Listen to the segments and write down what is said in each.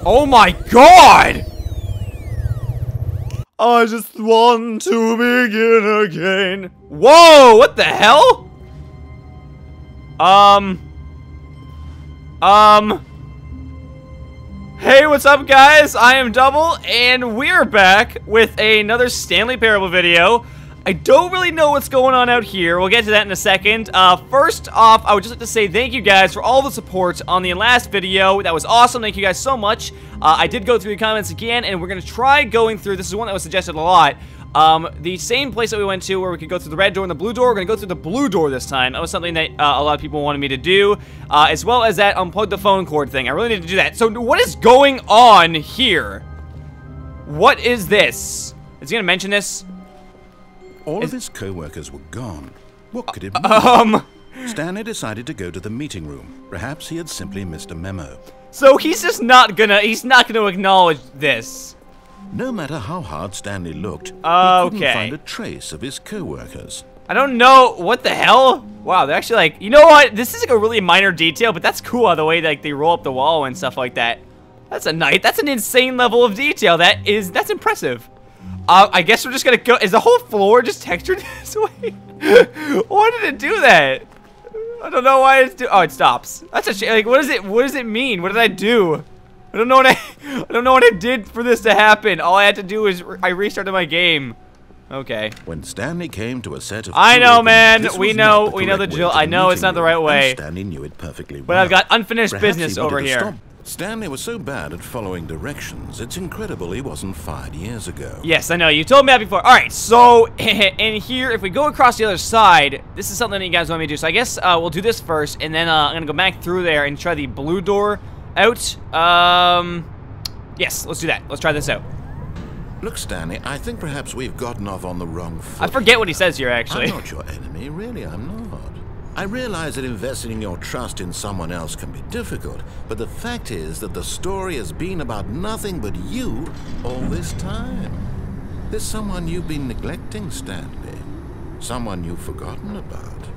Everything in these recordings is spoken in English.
Oh my god! I just want to begin again. Whoa, what the hell? Hey, what's up, guys? I am Double, and we're back with another Stanley Parable video. I don't really know what's going on out here. We'll get to that in a second. First off, I would just like to say thank you guys for all the support on the last video. That was awesome. Thank you guys so much. I did go through the comments again, and we're going to try going through. This is one that was suggested a lot. The same place that we went to where we could go through the red door and the blue door. We're going to go through the blue door this time. That was something that a lot of people wanted me to do, as well as that unplug the phone cord thing. I really need to do that. So what is going on here? What is this? Is he going to mention this? All of his co-workers were gone. What could it mean? Stanley decided to go to the meeting room. Perhaps he had simply missed a memo. So he's just not gonna acknowledge this. No matter how hard Stanley looked, he couldn't find a trace of his co-workers. I don't know what the hell. Wow, they're actually like, you know what? This is like a really minor detail, but that's cool how the way like they roll up the wall and stuff like that. That's an insane level of detail. That's impressive. I guess we're just gonna go. Is the whole floor just textured this way? Why did it do that? I don't know why it's oh, it stops. That's a shame. Like, what does it mean? What did I do? I don't know what I did for this to happen. All I had to do is I restarted my game. Okay. When Stanley came to a set of I know, man. We know the drill. I know it's not the right way. Stanley knew it perfectly well. But I've got unfinished business over here. Stanley was so bad at following directions, it's incredible he wasn't fired years ago. Yes, I know. You told me that before. Alright, so in here, if we go across the other side, this is something that you guys want me to do. So I guess we'll do this first, and then I'm going to go back through there and try the blue door out. Yes, let's do that. Let's try this out. Look, Stanley, I think perhaps we've gotten off on the wrong foot. I forget what he says here, actually. I'm not your enemy. Really, I'm not. I realize that investing your trust in someone else can be difficult, but the fact is that the story has been about nothing but you all this time. There's someone you've been neglecting, Stanley. Someone you've forgotten about.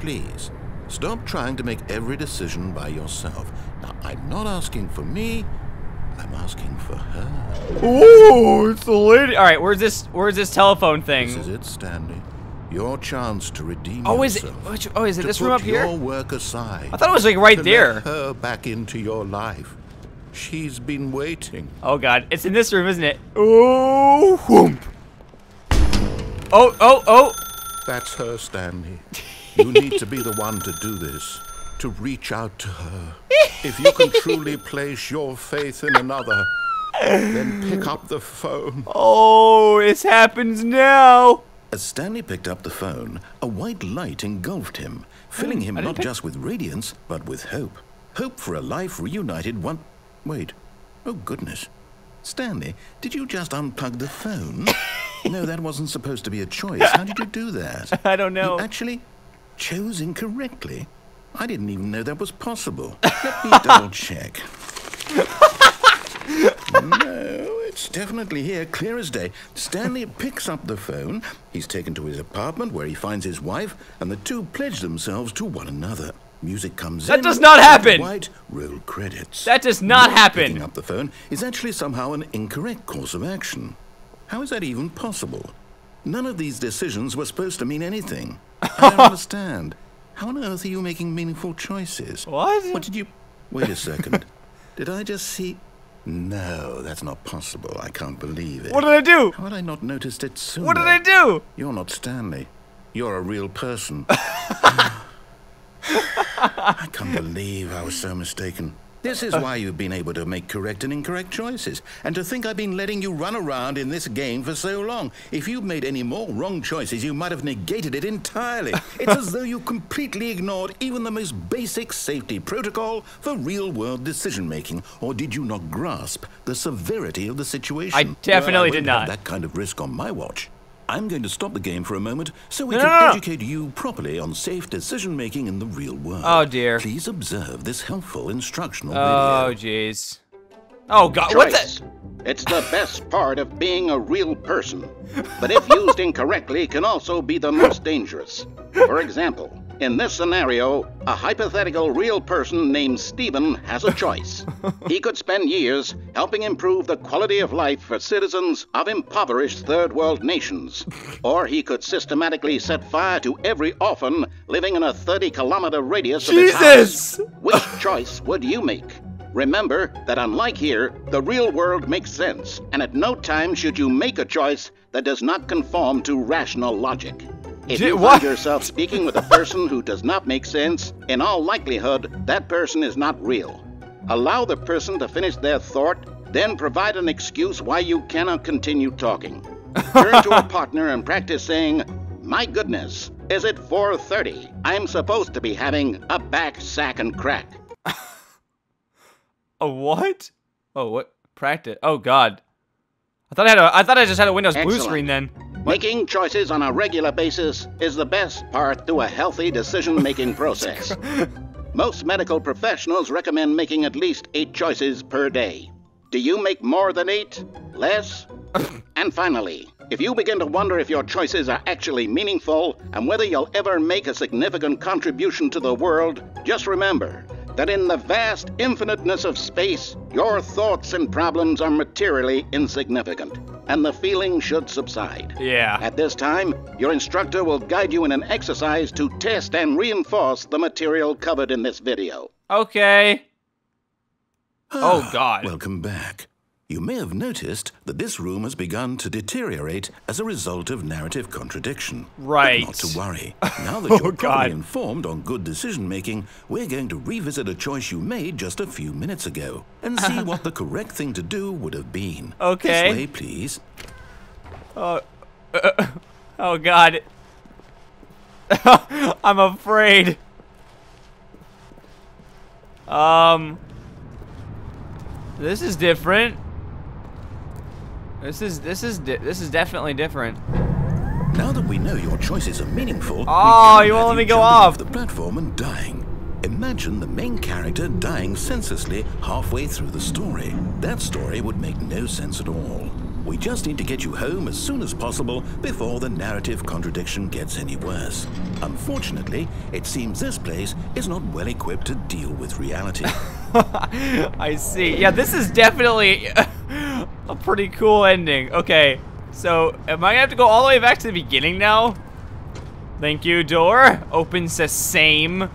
Please, stop trying to make every decision by yourself. Now, I'm not asking for me, I'm asking for her. Ooh, it's the lady. All right, where's this telephone thing? This is it, Stanley. Your chance to redeem yourself. Is it this room up here? Your work aside. I thought it was like right there. Let her back into your life. She's been waiting. Oh god, it's in this room, isn't it? Oh, whoomp. Oh. That's her, Stanley. You need to be the one to do this. To reach out to her. If you can truly place your faith in another, then pick up the phone. Oh, this happens now. As Stanley picked up the phone, a white light engulfed him, filling him not just with radiance, but with hope. Hope for a life reunited one... Wait. Oh, goodness. Stanley, did you just unplug the phone? No, that wasn't supposed to be a choice. How did you do that? I don't know. You actually chose incorrectly. I didn't even know that was possible. Let me double check. No, it's definitely here, clear as day. Stanley picks up the phone. He's taken to his apartment where he finds his wife, and the two pledge themselves to one another. Music comes in. That does not happen. White roll credits. That does not happen. Picking up the phone is actually somehow an incorrect course of action. How is that even possible? None of these decisions were supposed to mean anything. I don't understand. How on earth are you making meaningful choices? What? What did you... Wait a second. Did I just see... No, that's not possible. I can't believe it. What did I do? How had I not noticed it sooner? What did I do? You're not Stanley. You're a real person. I can't believe I was so mistaken. This is why you've been able to make correct and incorrect choices. And to think I've been letting you run around in this game for so long. If you'd made any more wrong choices, you might have negated it entirely. It's as though you completely ignored even the most basic safety protocol for real-world decision-making. Or did you not grasp the severity of the situation? I definitely did not. That kind of risk on my watch. I'm going to stop the game for a moment so we can educate you properly on safe decision-making in the real world. Oh, dear. Please observe this helpful instructional video. Oh, jeez. Oh, God. What's that? It's the best part of being a real person. But if used incorrectly, can also be the most dangerous. For example, In this scenario, a hypothetical real person named Stephen has a choice. He could spend years helping improve the quality of life for citizens of impoverished third world nations. Or he could systematically set fire to every orphan living in a 30-kilometer radius of his house. Which choice would you make? Remember that unlike here, the real world makes sense, and at no time should you make a choice that does not conform to rational logic. If you find yourself speaking with a person who does not make sense, in all likelihood, that person is not real. Allow the person to finish their thought, then provide an excuse why you cannot continue talking. Turn to a partner and practice saying, "My goodness, is it 4:30? I'm supposed to be having a back, sack, and crack." A what? Oh, what? Practice. Oh, God. I thought I just had a Windows blue screen then. What? Making choices on a regular basis is the best part to a healthy decision-making process. Most medical professionals recommend making at least 8 choices per day. Do you make more than 8? Less? And finally, if you begin to wonder if your choices are actually meaningful and whether you'll ever make a significant contribution to the world, just remember that in the vast infiniteness of space, your thoughts and problems are materially insignificant, and the feeling should subside. Yeah. At this time, your instructor will guide you in an exercise to test and reinforce the material covered in this video. Okay. Oh, God. Welcome back. You may have noticed that this room has begun to deteriorate as a result of narrative contradiction. Right. But not to worry. Now that you're properly informed on good decision-making, we're going to revisit a choice you made just a few minutes ago and see what the correct thing to do would have been. Okay. This way, please. Oh, God. I'm afraid. This is different. This is definitely different. Now that we know your choices are meaningful, you won't let me go off the platform and dying. Imagine the main character dying senselessly halfway through the story. That story would make no sense at all. We just need to get you home as soon as possible before the narrative contradiction gets any worse. Unfortunately, it seems this place is not well equipped to deal with reality. I see. Yeah, this is definitely a pretty cool ending. Okay, so am I gonna have to go all the way back to the beginning now? Thank you, door. Open sesame.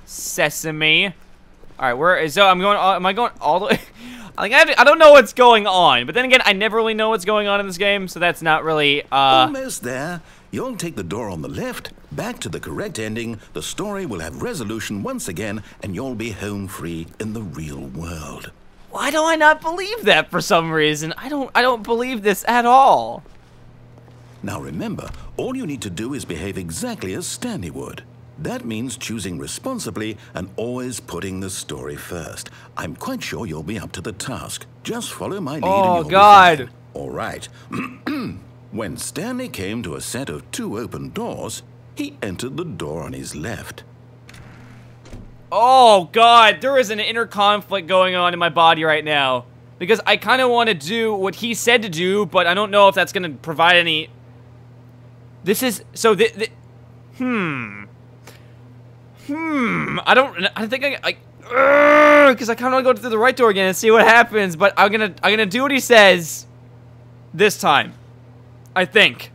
Sesame. All right, where is? So I'm going. Am I going all the way? I don't know what's going on, but then again, I never really know what's going on in this game, so that's not really. Almost there. You'll take the door on the left, back to the correct ending. The story will have resolution once again, and you'll be home free in the real world. Why do I not believe that for some reason? I don't believe this at all. Now remember, all you need to do is behave exactly as Stanley would. That means choosing responsibly and always putting the story first. I'm quite sure you'll be up to the task. Just follow my lead and you'll be fine. All right. When Stanley came to a set of 2 open doors, he entered the door on his left. Oh, God, there is an inner conflict going on in my body right now. Because I kind of want to do what he said to do, but I don't know if that's going to provide any... This is... So, I think because I kind of want to go through the right door again and see what happens, but I'm gonna do what he says this time. I think.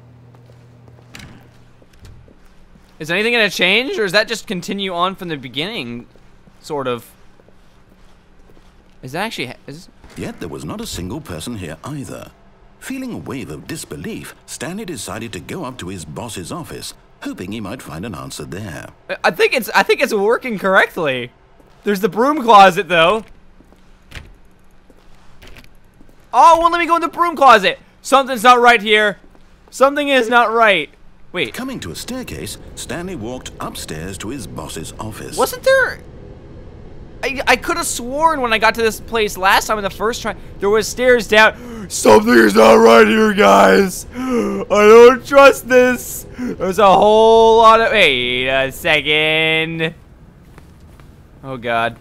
Is anything gonna change, or is that just continue on from the beginning, sort of? Is that actually Yet there was not a single person here either. Feeling a wave of disbelief, Stanley decided to go up to his boss's office, hoping he might find an answer there. I think it's working correctly. There's the broom closet though. Oh, won't let me go in the broom closet. Something's not right here. Something is not right. Wait. Coming to a staircase, Stanley walked upstairs to his boss's office. Wasn't there... I could have sworn when I got to this place last time in the first try, there was stairs down. Something is not right here, guys. I don't trust this. There's a whole lot of... Wait a second. Oh, God.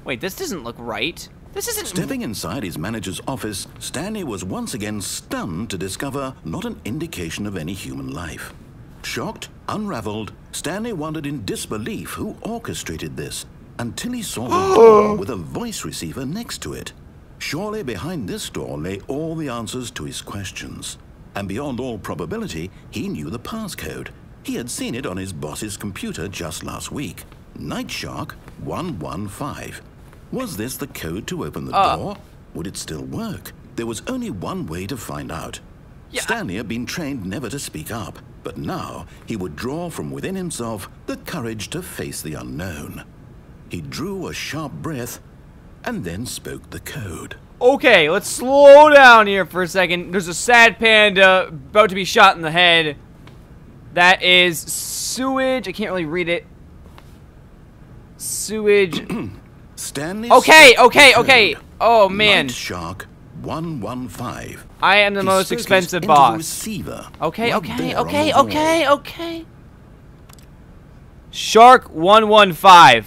Wait, this doesn't look right. This isn't... Stepping inside his manager's office, Stanley was once again stunned to discover not an indication of any human life. Shocked, unraveled, Stanley wondered in disbelief who orchestrated this, until he saw a door with a voice receiver next to it. Surely behind this door lay all the answers to his questions. And beyond all probability, he knew the passcode. He had seen it on his boss's computer just last week. Night Shark 115. Was this the code to open the door? Would it still work? There was only one way to find out. Yeah. Stanley had been trained never to speak up, but now he would draw from within himself the courage to face the unknown. He drew a sharp breath and then spoke the code. Okay, let's slow down here for a second. There's a sad panda about to be shot in the head. That is sewage. I can't really read it. Sewage. Stanley. Okay. Oh man. Night Shark 115. I am the most expensive boss. Receiver. Okay. Shark 115.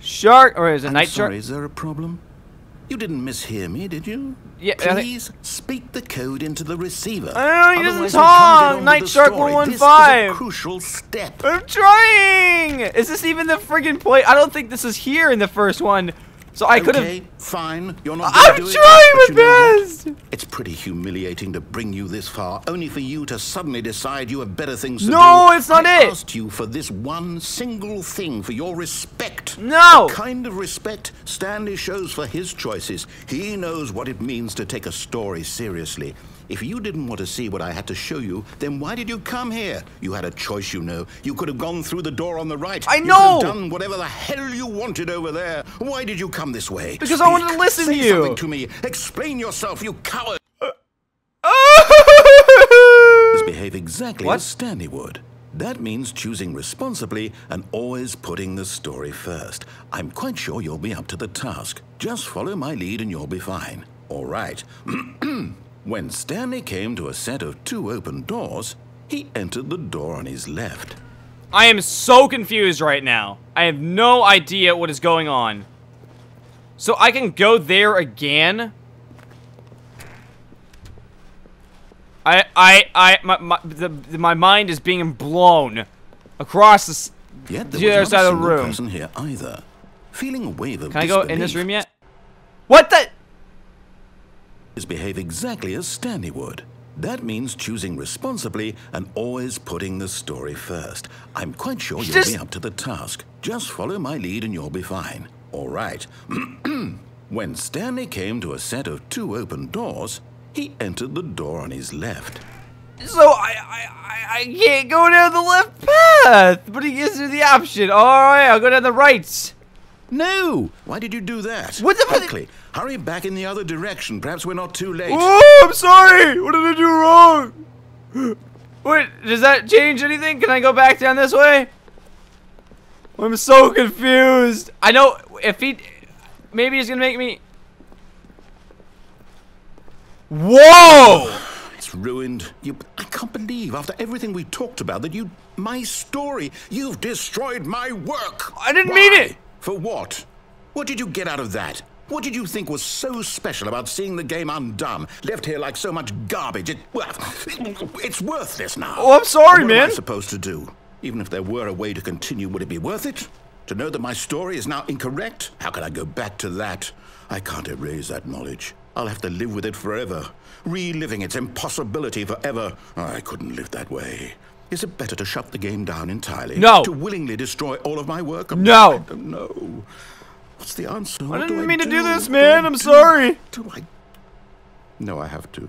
Shark, or is it Night Shark? Sorry, is there a problem? You didn't mishear me, did you? Yeah. Please speak the code into the receiver. I don't know, he Otherwise doesn't we can't get talk. on Night with the Shark story. 115. This is a crucial step. I'm trying. Is this even the friggin' point? I don't think this is here in the first one. So I could have. Okay, fine. You're not I'm gonna do trying it, my but you know what? best. It's pretty humiliating to bring you this far, only for you to suddenly decide you have better things to do. No, it's not I it. asked you for this one single thing, for your respect. No. The kind of respect Stanley shows for his choices. He knows what it means to take a story seriously. If you didn't want to see what I had to show you, then why did you come here? You had a choice, you know. You could have gone through the door on the right. I You know. could have done whatever the hell you wanted over there. Why did you come this way? Because I wanted to listen to Say you. something to me. Explain yourself, you coward. Behave exactly What? as Stanley would. That means choosing responsibly and always putting the story first. I'm quite sure you'll be up to the task. Just follow my lead and you'll be fine. All right. When Stanley came to a set of 2 open doors, he entered the door on his left. I am so confused right now. I have no idea what is going on. So I can go there again? My mind is being blown across Yet the there other was side not a of the single room. person here either. Feeling a wave of Can I go in this disbelief, room yet? What the? behave exactly as Stanley would. That means choosing responsibly and always putting the story first. I'm quite sure you'll be up to the task. Just follow my lead and you'll be fine. All right. When Stanley came to a set of 2 open doors, he entered the door on his left. So I can't go down the left path, but he gives me the option. All right, I'll go down the right. No! Why did you do that? What the- Quickly, hurry back in the other direction. Perhaps we're not too late. Oh, I'm sorry. What did I do wrong? Wait, does that change anything? Can I go back down this way? I'm so confused. I know if he, maybe he's gonna make me. Whoa! It's ruined. I can't believe, after everything we talked about, that my story, you've destroyed my work. I didn't mean it. For what? What did you get out of that? What did you think was so special about seeing the game undone, left here like so much garbage? It's worthless now. Oh, I'm sorry, What am I man. supposed to do? Even if there were a way to continue, would it be worth it? To know that my story is now incorrect? How can I go back to that? I can't erase that knowledge. I'll have to live with it forever, reliving its impossibility forever. I couldn't live that way. Is it better to shut the game down entirely? No. To willingly destroy all of my work? No. I don't know. What's the answer? I didn't mean to do this, man. I'm sorry. No, I have to.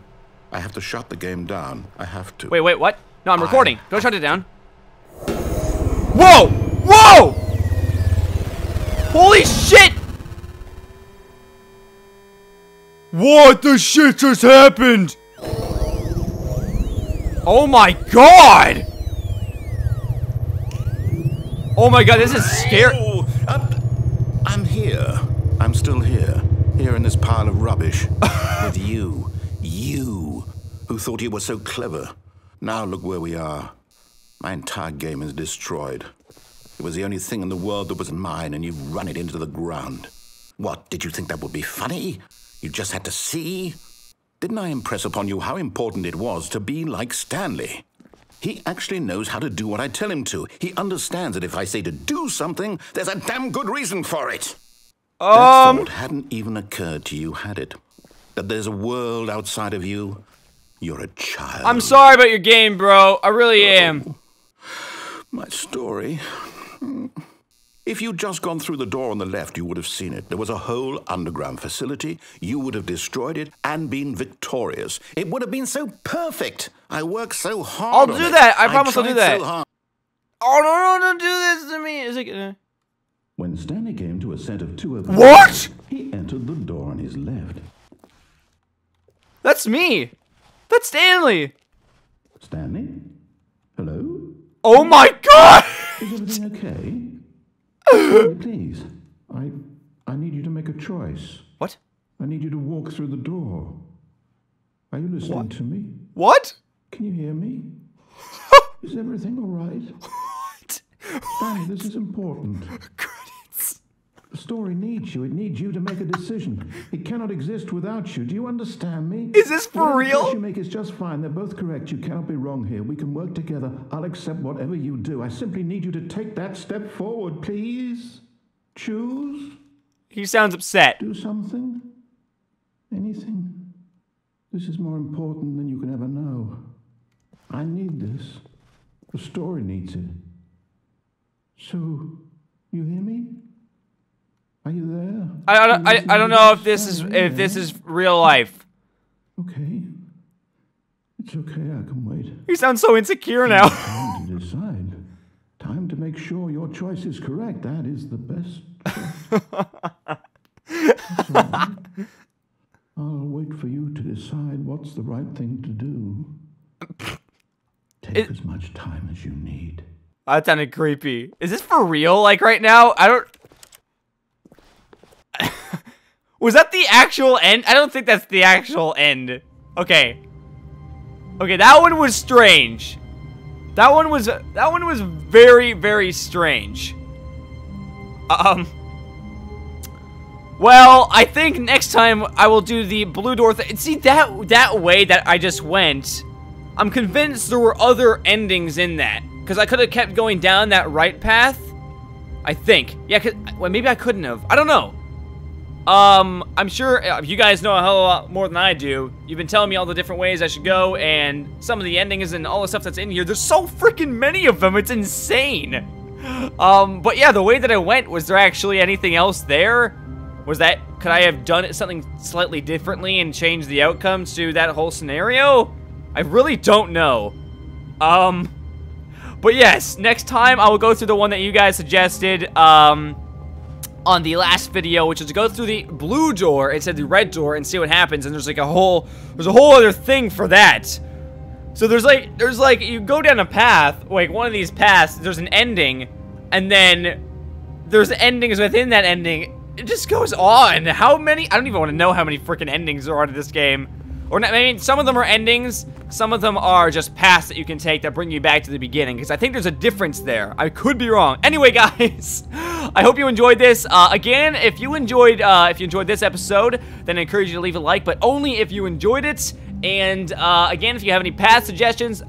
I have to shut the game down. I have to. Wait, what? No, I'm recording. Don't shut it down. Whoa! Whoa! Holy shit! What the shit just happened? Oh my god! Oh my god, this is scary. Oh, I'm here. I'm still here. Here in this pile of rubbish. With you. You, who thought you were so clever. Now look where we are. My entire game is destroyed. It was the only thing in the world that was mine, and you've run it into the ground. What, did you think that would be funny? You just had to see? Didn't I impress upon you how important it was to be like Stanley? He actually knows how to do what I tell him to. He understands that if I say to do something, there's a damn good reason for it. That thought hadn't even occurred to you, had it? That there's a world outside of you? You're a child. I'm sorry about your game, bro. I really am. My story. If you'd just gone through the door on the left, you would have seen it. There was a whole underground facility. You would have destroyed it and been victorious. It would have been so perfect. I worked so hard. I'll do that. I promise I'll do that. So hard. Oh, no, don't do this to me. Is it... When Stanley came to a set of 2 of What? He entered the door on his left. That's me. That's Stanley. Stanley? Hello? Oh my god! Is everything okay? Please, I need you to make a choice. What? I need you to walk through the door. Are you listening to me? What? Can you hear me? Is everything all right? What? Stanley, this is important. Credits. The story needs you. It needs you to make a decision. It cannot exist without you. Do you understand me? Is this for real? The choice you make is just fine. They're both correct. You cannot be wrong here. We can work together. I'll accept whatever you do. I simply need you to take that step forward, please. Choose. He sounds upset. Do something. Anything. This is more important than you can ever know. I need this. The story needs it. So, you hear me? Are you there? I don't know if this is real life. Okay. It's okay, I can wait. He sounds so insecure now. Time to decide. Time to make sure your choice is correct. That is the best choice. So, I'll wait for you to decide what's the right thing to do. Take as much time as you need. That sounded creepy. Is this for real? Like right now? I don't... Was that the actual end? I don't think that's the actual end. Okay. Okay, that one was strange. That one was very, very strange. Well, I think next time I will do the blue door thing. See, that way that I just went, I'm convinced there were other endings in that. Because I could have kept going down that right path. I think. Yeah, well, maybe I couldn't have. I don't know. I'm sure you guys know a hell of a lot more than I do. You've been telling me all the different ways I should go, and some of the endings and all the stuff that's in here. There's so freaking many of them. It's insane. But yeah, the way that I went, was there actually anything else there? Could I have done something slightly differently and changed the outcome to that whole scenario? I really don't know. But yes, next time I will go through the one that you guys suggested, on the last video, which is to go through the blue door instead of the red door and see what happens. And there's like a whole other thing for that. So there's like you go down a path, like one of these paths, there's an ending, and then there's endings within that ending. It just goes on. How many? I don't even want to know how many freaking endings there are to this game. Or not, I mean, some of them are endings, some of them are just paths that you can take that bring you back to the beginning, because I think there's a difference there. I could be wrong. Anyway, guys, I hope you enjoyed this. Again, if you enjoyed this episode, then I encourage you to leave a like, but only if you enjoyed it. And again, if you have any path suggestions,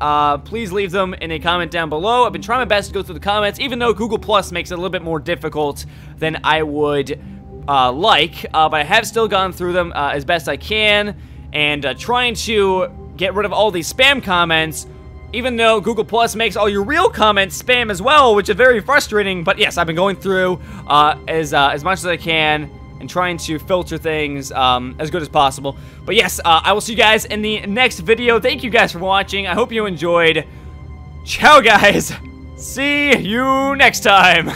please leave them in a comment down below. I've been trying my best to go through the comments, even though Google Plus makes it a little bit more difficult than I would like, but I have still gone through them as best I can. And trying to get rid of all these spam comments, even though Google Plus makes all your real comments spam as well, which is very frustrating. But yes, I've been going through as much as I can and trying to filter things as good as possible. But yes, I will see you guys in the next video. Thank you guys for watching. I hope you enjoyed. Ciao, guys. See you next time.